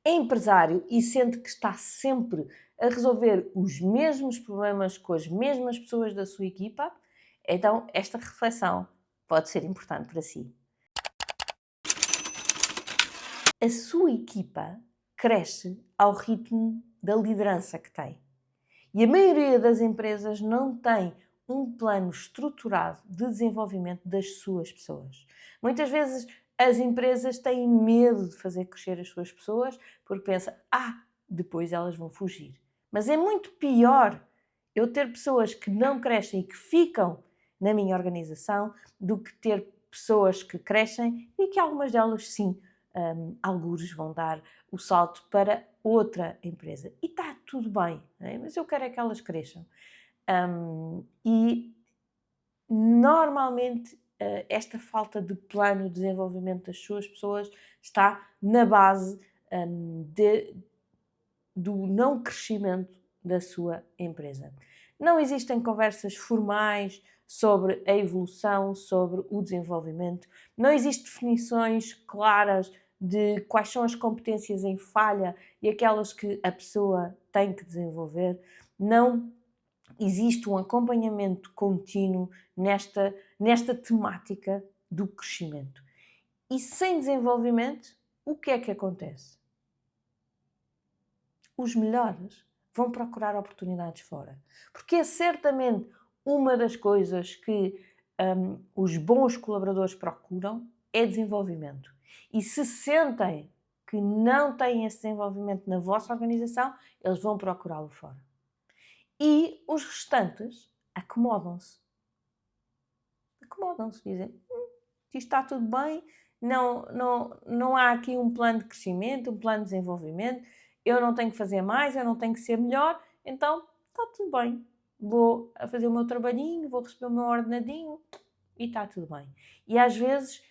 é empresário e sente que está sempre a resolver os mesmos problemas com as mesmas pessoas da sua equipa, então esta reflexão pode ser importante para si. A sua equipa cresce ao ritmo da liderança que tem. E a maioria das empresas não tem um plano estruturado de desenvolvimento das suas pessoas. Muitas vezes as empresas têm medo de fazer crescer as suas pessoas porque pensam, depois elas vão fugir. Mas é muito pior eu ter pessoas que não crescem e que ficam na minha organização do que ter pessoas que crescem e que algumas delas, sim, algures vão dar o salto para outra empresa. E está tudo bem, né? Mas eu quero é que elas cresçam. E normalmente esta falta de plano de desenvolvimento das suas pessoas está na base do não crescimento da sua empresa. Não existem conversas formais sobre a evolução, sobre o desenvolvimento, não existem definições claras de quais são as competências em falha e aquelas que a pessoa tem que desenvolver, não existe um acompanhamento contínuo nesta temática do crescimento. E sem desenvolvimento, o que é que acontece? Os melhores vão procurar oportunidades fora. Porque é certamente uma das coisas que os bons colaboradores procuram é desenvolvimento. E se sentem que não têm esse desenvolvimento na vossa organização, eles vão procurá-lo fora. E os restantes acomodam-se. Acomodam-se, dizem, isto está tudo bem, não há aqui um plano de crescimento, um plano de desenvolvimento, eu não tenho que fazer mais, eu não tenho que ser melhor, então está tudo bem. Vou a fazer o meu trabalhinho, vou receber o meu ordenadinho e está tudo bem. E às vezes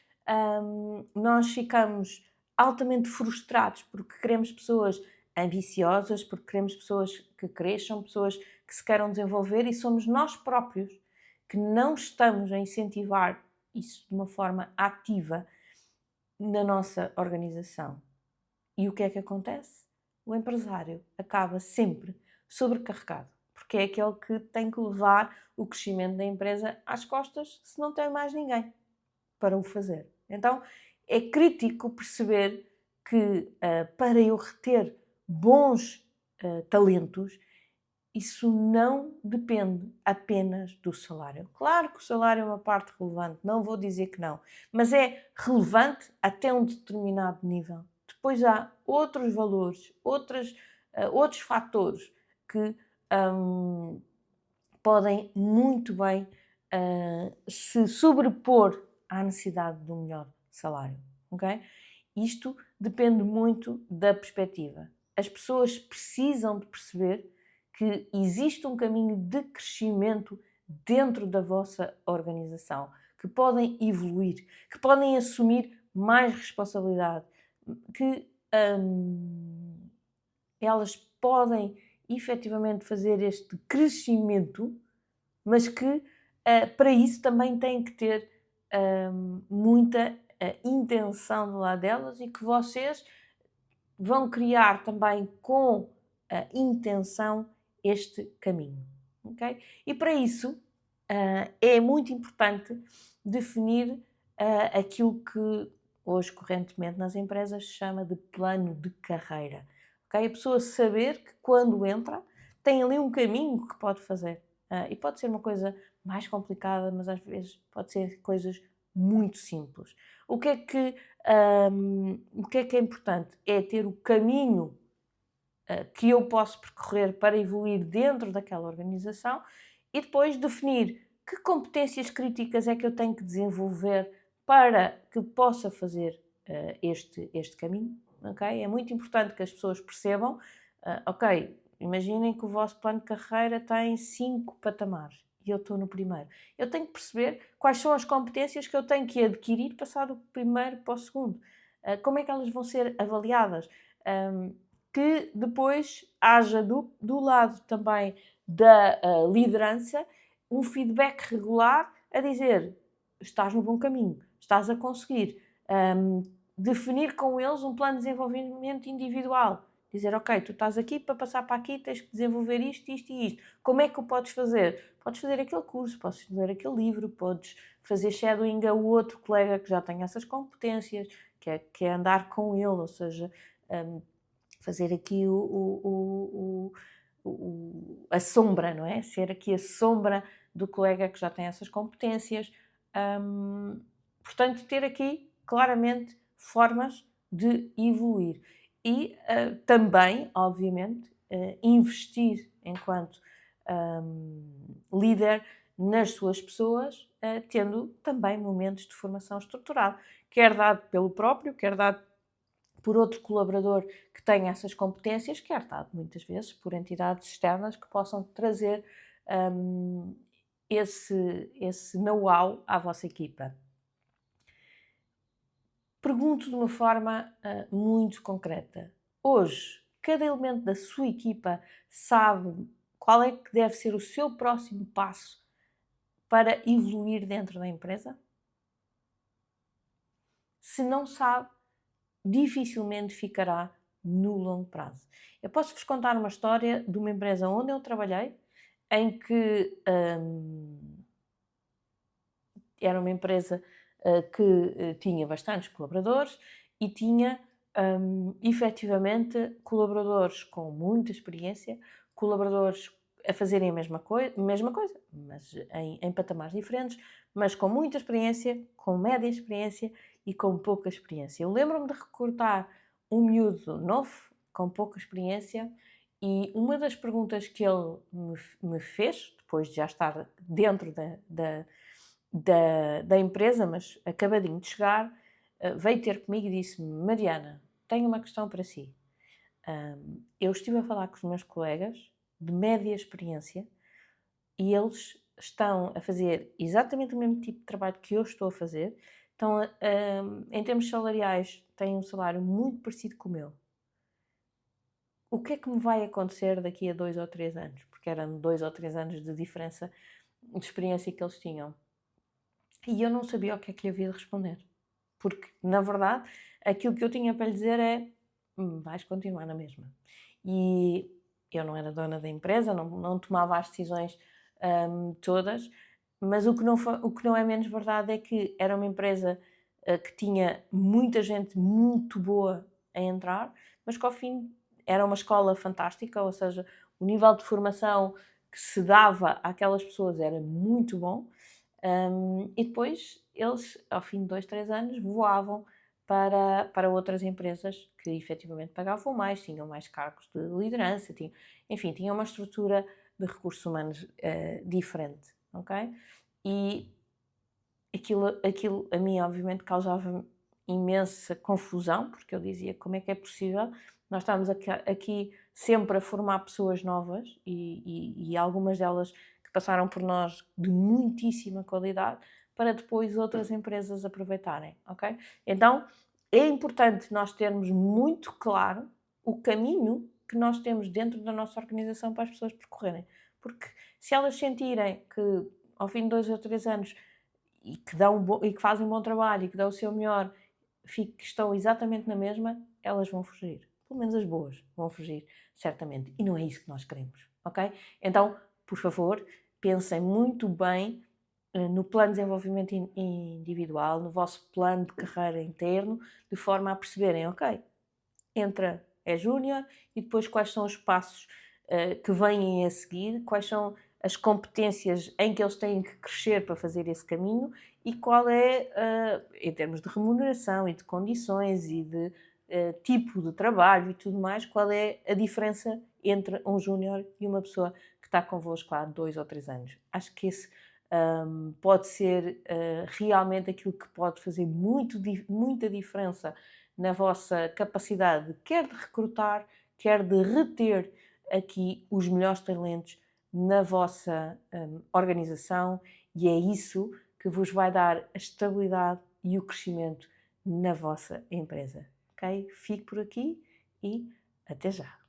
nós ficamos altamente frustrados porque queremos pessoas ambiciosas, porque queremos pessoas que cresçam, pessoas que se queiram desenvolver e somos nós próprios que não estamos a incentivar isso de uma forma ativa na nossa organização. E o que é que acontece? O empresário acaba sempre sobrecarregado, porque é aquele que tem que levar o crescimento da empresa às costas se não tem mais ninguém para o fazer. Então, é crítico perceber que para eu reter bons talentos, isso não depende apenas do salário. Claro que o salário é uma parte relevante, não vou dizer que não, mas é relevante até um determinado nível. Depois há outros valores, outros fatores que podem muito bem se sobrepor à necessidade de um melhor salário. Okay? Isto depende muito da perspectiva. As pessoas precisam de perceber que existe um caminho de crescimento dentro da vossa organização, que podem evoluir, que podem assumir mais responsabilidade, que elas podem efetivamente fazer este crescimento, mas que para isso também têm que ter muita intenção do lado delas e que vocês vão criar também com a intenção este caminho. Okay? E para isso é muito importante definir aquilo que hoje correntemente nas empresas se chama de plano de carreira. Okay? A pessoa saber que quando entra tem ali um caminho que pode fazer. E pode ser uma coisa mais complicada, mas às vezes pode ser coisas muito simples. O que é importante? É ter o caminho que eu posso percorrer para evoluir dentro daquela organização e depois definir que competências críticas é que eu tenho que desenvolver para que possa fazer este caminho. Okay? É muito importante que as pessoas percebam, imaginem que o vosso plano de carreira tem 5 patamares e eu estou no primeiro. Eu tenho que perceber quais são as competências que eu tenho que adquirir passar do primeiro para o segundo. Como é que elas vão ser avaliadas? Que depois haja do lado também da liderança um feedback regular a dizer estás no bom caminho, estás a conseguir, definir com eles um plano de desenvolvimento individual. Dizer, ok, tu estás aqui, para passar para aqui tens que desenvolver isto, isto e isto. Como é que o podes fazer? Podes fazer aquele curso, podes fazer aquele livro, podes fazer shadowing a outro colega que já tem essas competências, que é andar com ele, ou seja, fazer aqui a sombra, não é? Ser aqui a sombra do colega que já tem essas competências. Portanto, ter aqui claramente formas de evoluir. E também, obviamente, investir enquanto líder nas suas pessoas, tendo também momentos de formação estruturada, quer dado pelo próprio, quer dado por outro colaborador que tenha essas competências, quer dado muitas vezes por entidades externas que possam trazer esse know-how à vossa equipa. Pergunto de uma forma muito concreta. Hoje, cada elemento da sua equipa sabe qual é que deve ser o seu próximo passo para evoluir dentro da empresa? Se não sabe, dificilmente ficará no longo prazo. Eu posso-vos contar uma história de uma empresa onde eu trabalhei, em que era uma empresa que tinha bastantes colaboradores e tinha efetivamente colaboradores com muita experiência, colaboradores a fazerem a mesma coisa, mas em patamares diferentes, mas com muita experiência, com média experiência e com pouca experiência. Eu lembro-me de recrutar um miúdo novo, com pouca experiência, e uma das perguntas que ele me fez, depois de já estar dentro da empresa, mas acabadinho de chegar, veio ter comigo e disse-me: Mariana, tenho uma questão para si. Eu estive a falar com os meus colegas de média experiência e eles estão a fazer exatamente o mesmo tipo de trabalho que eu estou a fazer. Então, em termos salariais, têm um salário muito parecido com o meu. O que é que me vai acontecer daqui a 2 ou 3 anos? Porque eram 2 ou 3 anos de diferença de experiência que eles tinham. E eu não sabia o que é que lhe havia de responder. Porque, na verdade, aquilo que eu tinha para lhe dizer é: vais continuar na mesma. E eu não era dona da empresa, não tomava as decisões todas, mas o que não é menos verdade é que era uma empresa que tinha muita gente muito boa a entrar, mas que ao fim era uma escola fantástica, ou seja, o nível de formação que se dava àquelas pessoas era muito bom. E depois eles, ao fim de 2, 3 anos, voavam para outras empresas que efetivamente pagavam mais, tinham mais cargos de liderança, tinham uma estrutura de recursos humanos diferente, ok? E aquilo a mim obviamente causava imensa confusão, porque eu dizia: como é que é possível? Nós estamos aqui sempre a formar pessoas novas e algumas delas que passaram por nós de muitíssima qualidade, para depois outras empresas aproveitarem, ok? Então, é importante nós termos muito claro o caminho que nós temos dentro da nossa organização para as pessoas percorrerem. Porque se elas sentirem que ao fim de 2 ou 3 anos e que fazem um bom trabalho e que dão o seu melhor, que estão exatamente na mesma, elas vão fugir. Pelo menos as boas vão fugir, certamente. E não é isso que nós queremos, ok? Então, por favor, pensem muito bem no plano de desenvolvimento individual, no vosso plano de carreira interno, de forma a perceberem, ok, é júnior e depois quais são os passos que vêm a seguir, quais são as competências em que eles têm que crescer para fazer esse caminho e qual é, em termos de remuneração e de condições e de tipo de trabalho e tudo mais, qual é a diferença entre um júnior e uma pessoa que está convosco há 2 ou 3 anos. Acho que esse pode ser realmente aquilo que pode fazer muita diferença na vossa capacidade, quer de recrutar, quer de reter aqui os melhores talentos na vossa organização, e é isso que vos vai dar a estabilidade e o crescimento na vossa empresa. Ok? Fico por aqui e até já!